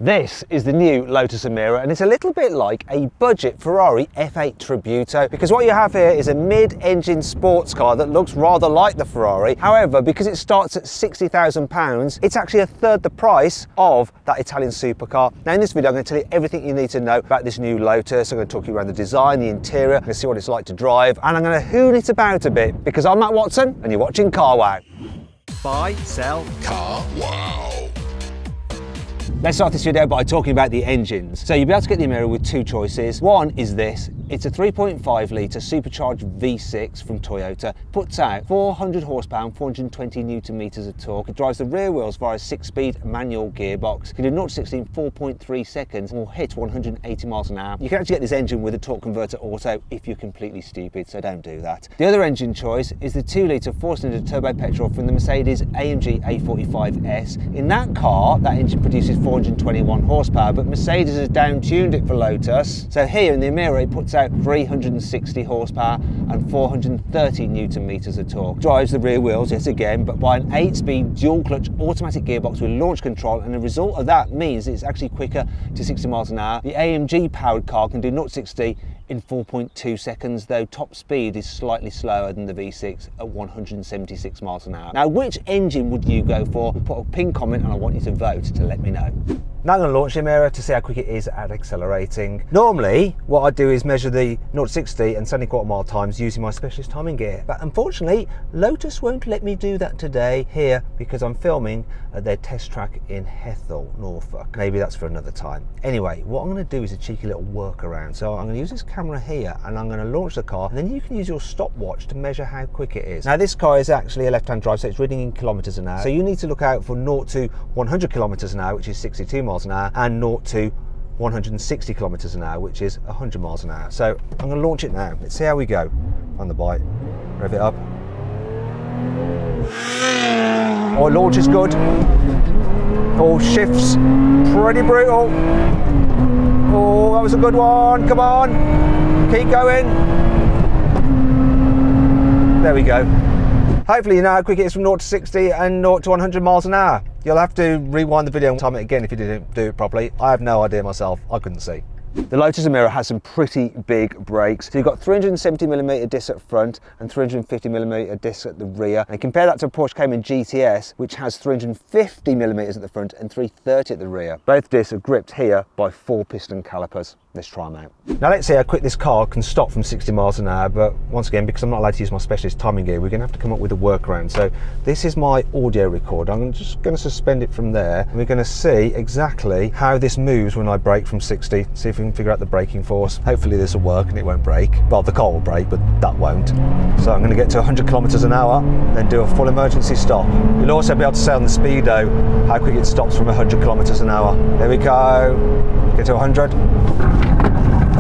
This is the new Lotus Emira, and it's a little bit like a budget Ferrari F8 Tributo, because what you have here is a mid-engine sports car that looks rather like the Ferrari. However, because it starts at £60,000, it's actually a third the price of that Italian supercar. Now in this video I'm going to tell you everything you need to know about this new Lotus. I'm going to talk you around the design, the interior, I'm going to see what it's like to drive, and I'm going to hoon it about a bit, because I'm Matt Watson and you're watching Car Wow. Buy, sell, Car Wow. Let's start this video by talking about the engines. So you'll be able to get the Emira with two choices. One is this. It's a 3.5 litre supercharged V6 from Toyota. Puts out 400 horsepower and 420 newton meters of torque. It drives the rear wheels via a 6-speed manual gearbox. Can do 0 to 60 in 4.3 seconds and will hit 180 miles an hour. You can actually get this engine with a torque converter auto if you're completely stupid, so don't do that. The other engine choice is the 2 litre 4-cylinder turbo petrol from the Mercedes AMG A45 S. In that car, that engine produces 421 horsepower, but Mercedes has down-tuned it for Lotus. So here in the Emira, it puts out 360 horsepower and 430 newton meters of torque. Drives the rear wheels yet again, but by an 8-speed dual-clutch automatic gearbox with launch control, and the result of that means it's actually quicker to 60 miles an hour. The AMG-powered car can do 0 to 60 in 4.2 seconds, though top speed is slightly slower than the V6 at 176 miles an hour. Now, which engine would you go for? Put a pin comment and I want you to vote to let me know. Now I'm going to launch the Emira to see how quick it is at accelerating. Normally, what I do is measure the 0 to 60 and 70 mile times using my specialist timing gear. But unfortunately, Lotus won't let me do that today here because I'm filming at their test track in Hethel, Norfolk. Maybe that's for another time. Anyway, what I'm going to do is a cheeky little workaround. So I'm going to use this camera here and I'm going to launch the car, and then you can use your stopwatch to measure how quick it is. Now this car is actually a left-hand drive, so it's reading in kilometers an hour. So you need to look out for 0 to 100 kilometers an hour, which is 62 miles an hour, and 0 to 160 kilometers an hour, which is 100 miles an hour. So I'm going to launch it now. Let's see how we go on the bike. Rev it up. Oh, launch is good. Oh, shifts pretty brutal. Oh, that was a good one. Come on, keep going. There we go. Hopefully you know how quick it is from 0 to 60 and 0 to 100 miles an hoar. You'll have to rewind the video and time it again if you didn't do it properly. I have no idea myself, I couldn't see. The Lotus Emira has some pretty big brakes. So you've got 370mm discs at front and 350mm discs at the rear. And compare that to a Porsche Cayman GTS, which has 350mm at the front and 330 at the rear. Both discs are gripped here by 4 piston calipers. Let's try them out. Now let's see how quick this car can stop from 60 miles an hour, but once again, because I'm not allowed to use my specialist timing gear, we're going to have to come up with a workaround. So this is my audio recorder. I'm just going to suspend it from there, and we're going to see exactly how this moves when I brake from 60, see if we can figure out the braking force. Hopefully this will work and it won't break. Well, the car will break, but that won't. So I'm going to get to 100 kilometers an hour, then do a full emergency stop. You'll also be able to see on the speedo how quick it stops from 100 kilometers an hour. There we go. Get to 100.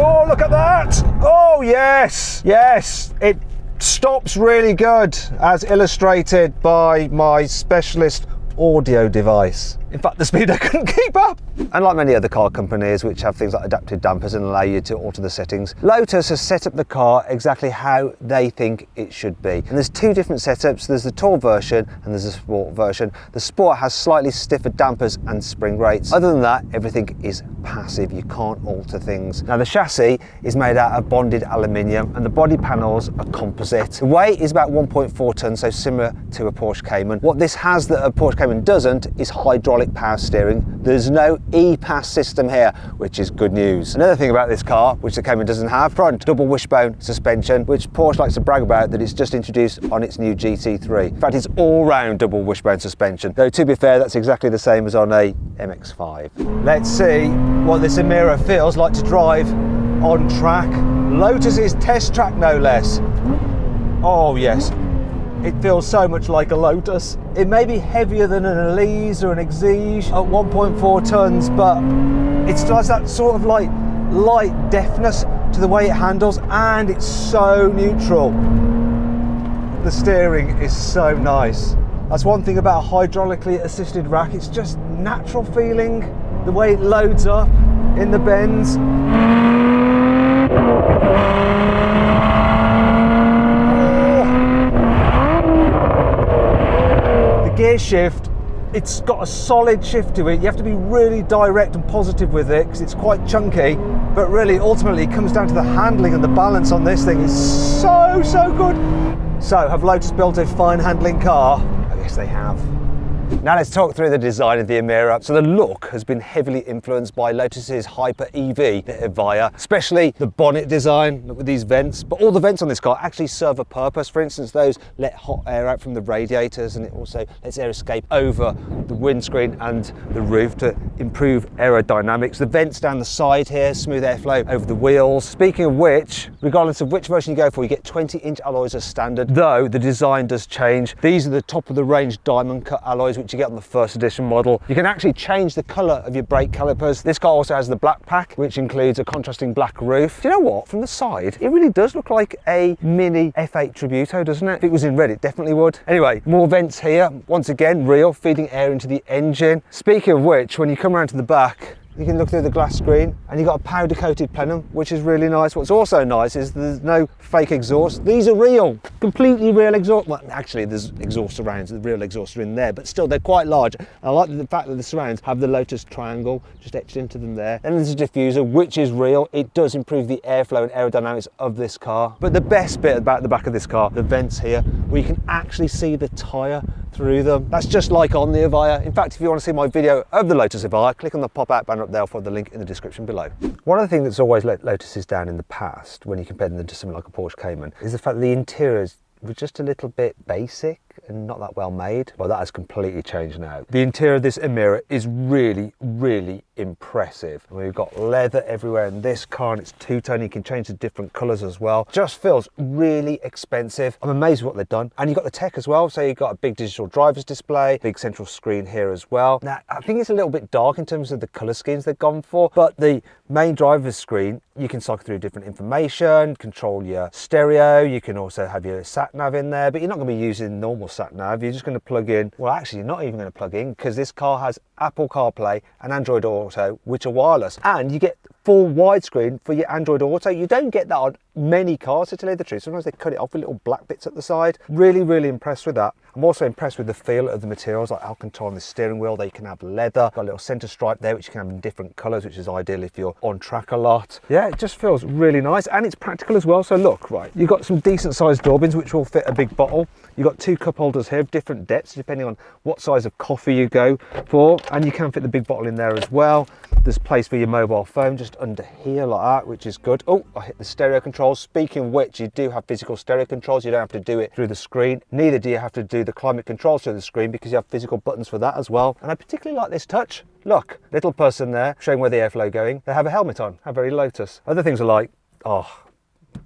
Oh, look at that! Oh, yes! Yes! It stops really good, as illustrated by my specialist audio device. In fact, the speedo couldn't keep up. Unlike many other car companies which have things like adaptive dampers and allow you to alter the settings, Lotus has set up the car exactly how they think it should be. And there's two different setups. There's the Tour version and there's the Sport version. The Sport has slightly stiffer dampers and spring rates. Other than that, everything is passive. You can't alter things. Now the chassis is made out of bonded aluminium and the body panels are composite. The weight is about 1.4 tons, so similar to a Porsche Cayman. What this has that a Porsche Cayman doesn't is hydraulic power steering. There's no e-pass system here, which is good news. Another thing about this car, which the Cayman doesn't have, front double wishbone suspension, which Porsche likes to brag about that it's just introduced on its new GT3. In fact, it's all-round double wishbone suspension, though to be fair, that's exactly the same as on a MX-5. Let's see what this Emira feels like to drive on track. Lotus's test track, no less. Oh yes. It feels so much like a Lotus. It may be heavier than an Elise or an Exige at 1.4 tons, but it still has that sort of like light deftness to the way it handles, and it's so neutral. The steering is so nice. That's one thing about a hydraulically assisted rack. It's just natural feeling, the way it loads up in the bends. Gear shift It's got a solid shift to it. You have to be really direct and positive with it because it's quite chunky, but really ultimately it comes down to the handling and the balance on this thing is so good. So have Lotus built a fine handling car? I guess they have. Now let's talk through the design of the Emira. So the look has been heavily influenced by Lotus's Hyper EV, the Evija, especially the bonnet design. Look with these vents, but all the vents on this car actually serve a purpose. For instance, those let hot air out from the radiators, and it also lets air escape over the windscreen and the roof to improve aerodynamics. The vents down the side here, smooth airflow over the wheels. Speaking of which, regardless of which version you go for, you get 20-inch alloys as standard, though the design does change. These are the top of the range diamond cut alloys which you get on the first edition model. You can actually change the colour of your brake calipers. This car also has the black pack, which includes a contrasting black roof. Do you know what? From the side, it really does look like a mini F8 Tributo, doesn't it? If it was in red, it definitely would. Anyway, more vents here. Once again, real, feeding air into the engine. Speaking of which, when you come around to the back, you can look through the glass screen and you've got a powder coated plenum, which is really nice. What's also nice is there's no fake exhaust. These are real, completely real exhaust. Well, actually there's exhaust surrounds, the real exhaust are in there, but still they're quite large. I like the fact that the surrounds have the Lotus triangle just etched into them there. And there's a diffuser, which is real. It does improve the airflow and aerodynamics of this car. But the best bit about the back of this car, the vents here, where you can actually see the tyre through them. That's just like on the Evija. In fact, if you want to see my video of the Lotus Evija, click on the pop-out banner up there. I'll find the link in the description below. One of the things that's always let Lotuses down in the past, when you compare them to something like a Porsche Cayman, is the fact that the interiors were just a little bit basic and not that well made. Well, that has completely changed now. The interior of this Emira is really impressive. We've got leather everywhere in this car, and it's two-tone. You can change the different colours as well. Just feels really expensive. I'm amazed with what they've done. And you've got the tech as well. So you've got a big digital driver's display, big central screen here as well. Now, I think it's a little bit dark in terms of the colour schemes they've gone for, but the main driver's screen, you can cycle through different information, control your stereo. You can also have your sat nav in there, but you're not going to be using normal sat nav. You're just going to plug in. Well, actually, you're not even going to plug in because this car has Apple CarPlay and Android Auto, which are wireless, and you get full widescreen for your Android Auto. You don't get that on many cars, to tell you the truth. Sometimes they cut it off with little black bits at the side. Really impressed with that. I'm also impressed with the feel of the materials, like Alcantara on the steering wheel. There you can have leather, got a little center stripe there, which you can have in different colors, which is ideal if you're on track a lot. Yeah, it just feels really nice, and it's practical as well. So look, right, you've got some decent sized door bins, which will fit a big bottle. You've got two cup holders here of different depths, depending on what size of coffee you go for, and you can fit the big bottle in there as well. There's place for your mobile phone just under here like that, which is good. Oh, I hit the stereo controls. Speaking of which, you do have physical stereo controls. You don't have to do it through the screen. Neither do you have to do the climate controls through the screen, because you have physical buttons for that as well. And I particularly like this touch. Look, little person there showing where the airflow going. They have a helmet on. How very Lotus. Other things are like, oh,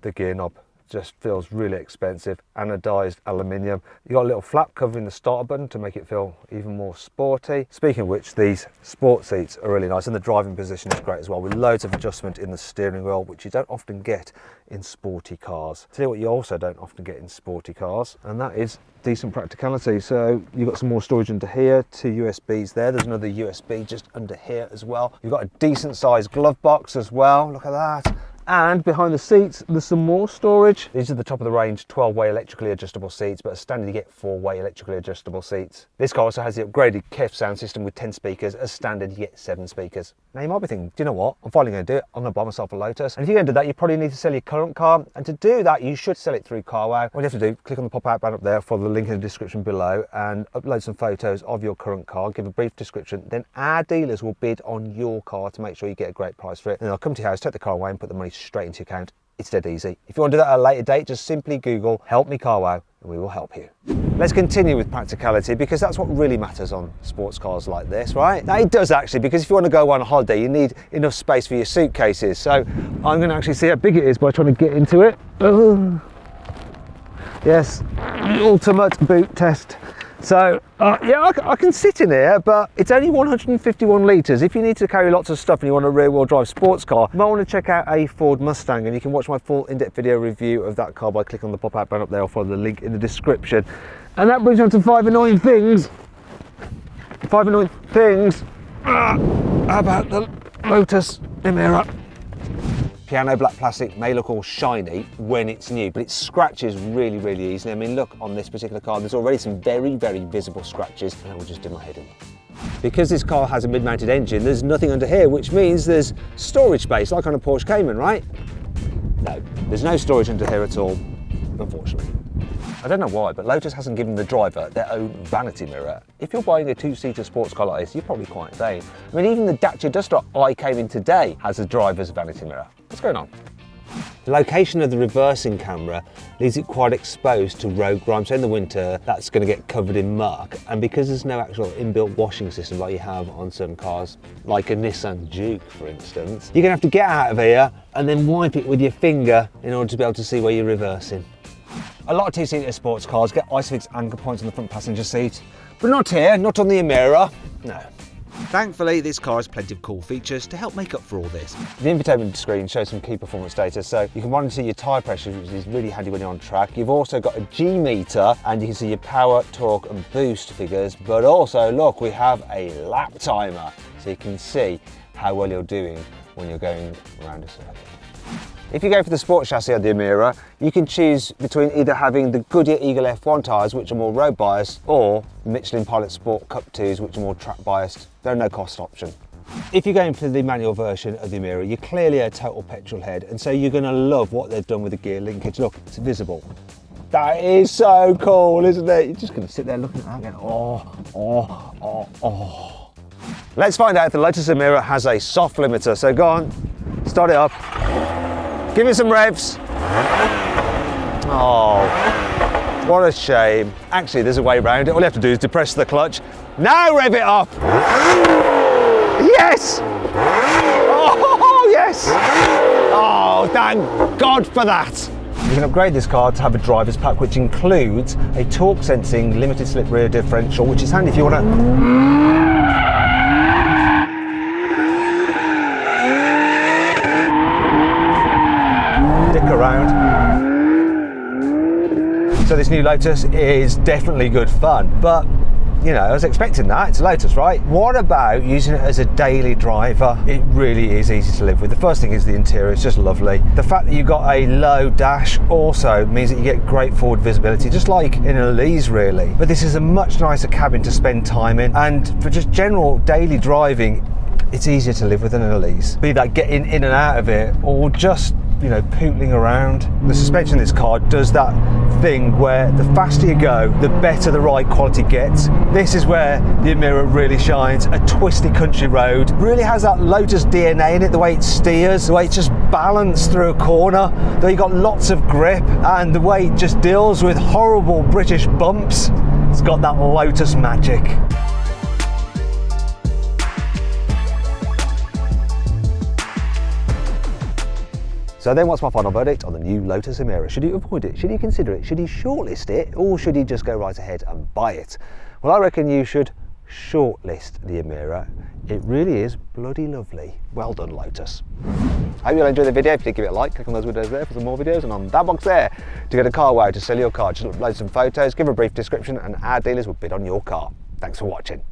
the gear knob. Just feels really expensive. Anodized aluminium. You got a little flap covering the starter button to make it feel even more sporty. Speaking of which, these sport seats are really nice, and the driving position is great as well, with loads of adjustment in the steering wheel, which you don't often get in sporty cars. Tell you what you also don't often get in sporty cars, and that is decent practicality. So you've got some more storage under here, two USBs there. There's another USB just under here as well. You've got a decent sized glove box as well. Look at that. And behind the seats, there's some more storage. These are the top of the range 12-way electrically adjustable seats, but as standard you get 4-way electrically adjustable seats. This car also has the upgraded KEF sound system with 10 speakers. As standard you get 7 speakers. Now you might be thinking, do you know what? I'm finally going to do it. I'm going to buy myself a Lotus. And if you're going to do that, you probably need to sell your current car. And to do that, you should sell it through CarWow. What you have to do, click on the pop-out banner up there, follow the link in the description below, and upload some photos of your current car, give a brief description. Then our dealers will bid on your car to make sure you get a great price for it. And they'll come to your house, take the car away, and put the money straight into your account. It's dead easy. If you want to do that at a later date, just simply Google "Help Me CarWow" and we will help you. Let's continue with practicality, because that's what really matters on sports cars like this, right? Now it does actually, because if you want to go on a holiday, you need enough space for your suitcases. So I'm going to actually see how big it is by trying to get into it. Oh. Yes, ultimate boot test. So yeah, I can sit in here, but it's only 151 litres. If you need to carry lots of stuff and you want a rear-wheel drive sports car, you might want to check out a Ford Mustang, and you can watch my full in-depth video review of that car by clicking on the pop-out banner up there. I'll follow the link in the description. And that brings me on to 5 annoying things. 5 annoying things about the Lotus Emira. Piano black plastic may look all shiny when it's new, but it scratches really, really easily. I mean, look on this particular car, there's already some very, very visible scratches, and that will just do my head in. Because this car has a mid-mounted engine, there's nothing under here, which means there's storage space, like on a Porsche Cayman, right? No, there's no storage under here at all, unfortunately. I don't know why, but Lotus hasn't given the driver their own vanity mirror. If you're buying a two-seater sports car like this, you're probably quite vain. I mean, even the Dacia Duster I came in today has a driver's vanity mirror. What's going on? The location of the reversing camera leaves it quite exposed to road grime, so in the winter that's going to get covered in muck, and because there's no actual inbuilt washing system like you have on certain cars, like a Nissan Juke for instance, you're going to have to get out of here and then wipe it with your finger in order to be able to see where you're reversing. A lot of two-seater sports cars get Isofix anchor points on the front passenger seat, but not here, not on the Emira, no. Thankfully, this car has plenty of cool features to help make up for all this. The infotainment screen shows some key performance data, so you can monitor your tyre pressure, which is really handy when you're on track. You've also got a G meter, and you can see your power, torque and boost figures, but also, look, we have a lap timer, so you can see how well you're doing when you're going around a circuit. If you go for the sport chassis of the Emira, you can choose between either having the Goodyear Eagle F1 tyres, which are more road biased, or Michelin Pilot Sport Cup 2s, which are more track biased. They're a no cost option. If you're going for the manual version of the Emira, you're clearly a total petrol head, and so you're going to love what they've done with the gear linkage. Look, it's visible. That is so cool, isn't it? You're just going to sit there looking at that and going, oh. Let's find out if the Lotus Emira has a soft limiter. So go on, start it up. Give me some revs. Oh, what a shame. Actually, there's a way around it. All you have to do is depress the clutch. Now rev it up. Yes! Oh, yes! Oh, thank God for that. You can upgrade this car to have a driver's pack, which includes a torque sensing limited slip rear differential, which is handy if you want to around. So this new Lotus is definitely good fun, but you know, I was expecting that. It's a Lotus, right? What about using it as a daily driver? It really is easy to live with. The first thing is the interior, it's just lovely. The fact that you've got a low dash also means that you get great forward visibility, just like in an Elise really. But this is a much nicer cabin to spend time in, and for just general daily driving, it's easier to live with than an Elise. Be that getting in and out of it, or just, you know, pootling around. The suspension in this car does that thing where the faster you go, the better the ride quality gets. This is where the Emira really shines. A twisty country road really has that Lotus DNA in it, the way it steers, the way it's just balanced through a corner, though you got lots of grip, and the way it just deals with horrible British bumps. It's got that Lotus magic. So then what's my final verdict on the new Lotus Emira? Should you avoid it? Should you consider it? Should you shortlist it? Or should you just go right ahead and buy it? Well, I reckon you should shortlist the Emira. It really is bloody lovely. Well done, Lotus. I hope you'll enjoy the video. If you did, give it a like, click on those videos there for some more videos, and on that box there to get a car wow to sell your car. Just upload some photos, give a brief description, and our dealers will bid on your car. Thanks for watching.